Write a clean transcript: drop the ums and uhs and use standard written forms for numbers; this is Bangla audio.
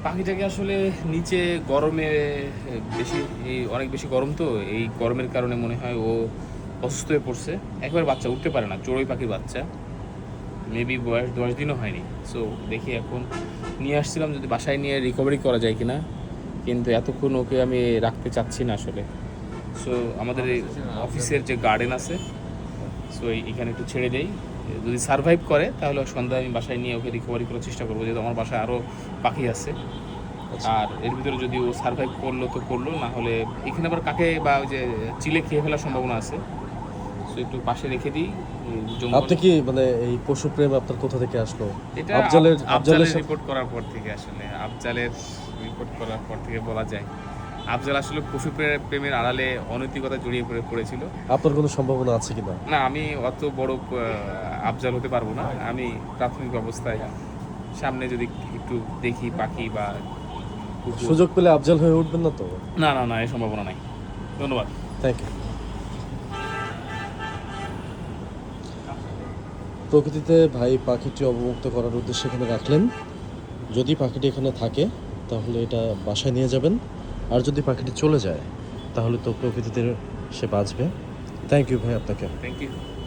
পাখিটাকে আসলে নিচে গরমে বেশি, অনেক বেশি গরম, তো এই গরমের কারণে মনে হয় ও অসুস্থ হয়ে পড়ছে। একবার বাচ্চা উঠতে পারে না, চড়ুই পাখির বাচ্চা, মেবি বয়স 10 দিনও হয়নি। সো দেখি এখন নিয়ে আসছিলাম যদি বাসায় নিয়ে রিকভারি করা যায় কিনা, কিন্তু এতক্ষণ ওকে আমি রাখতে চাচ্ছি না আসলে। সো আমাদের এই অফিসের যে গার্ডেন আছে, সো এখানে একটু ছেড়ে দেই, যদি সারভাইভ করে তাহলে সন্ধ্যায় আমি বাসায় নিয়ে ওকে রিকভারি করার চেষ্টা করবো, যেহেতু আমার বাসায় আরও পাখি আছে। আর এর ভিতরে যদি ও সারভাইভ করলো তো করলো, না হলে এখানে আবার কাকে বা ওই যে চিলে খেয়ে ফেলার সম্ভাবনা আছে। সো একটু পাশে রেখে দিই আপনি কি মানে এই পশু প্রেম আপনার কোথা থেকে আসলো? এটা আফজালের সাথে রিপোর্ট করার পর থেকে, আসলে আফজালের রিপোর্ট করার পর থেকে বলা যায়। আফজাল আসলে পশু প্রেমের আড়ালে অনৈতিকতা জড়িয়ে পড়েছিল। আপনার কোনো সম্ভাবনা আছে কিনা? না, আমি অত বড় আফজাল হতে পারবো না। আমি প্রাথমিক অবস্থায় সামনে যদি একটু দেখি পাখি বা কুকুর। সুযোগ পেলে আফজাল হয়ে উঠবেন না তো? না না না, এই সম্ভাবনা নাই। ধন্যবাদ। Thank you. প্রকৃতিতে ভাই পাখিটি অবমুক্ত করার উদ্দেশ্যে এখানে রাখলেন। যদি পাখিটি এখানে থাকে তাহলে এটা বাসায় নিয়ে যাবেন, আর যদি পাখিটি চলে যায় তাহলে তো প্রকৃতিতে সে বাঁচবে। থ্যাংক ইউ ভাই আপনাকে। Thank you.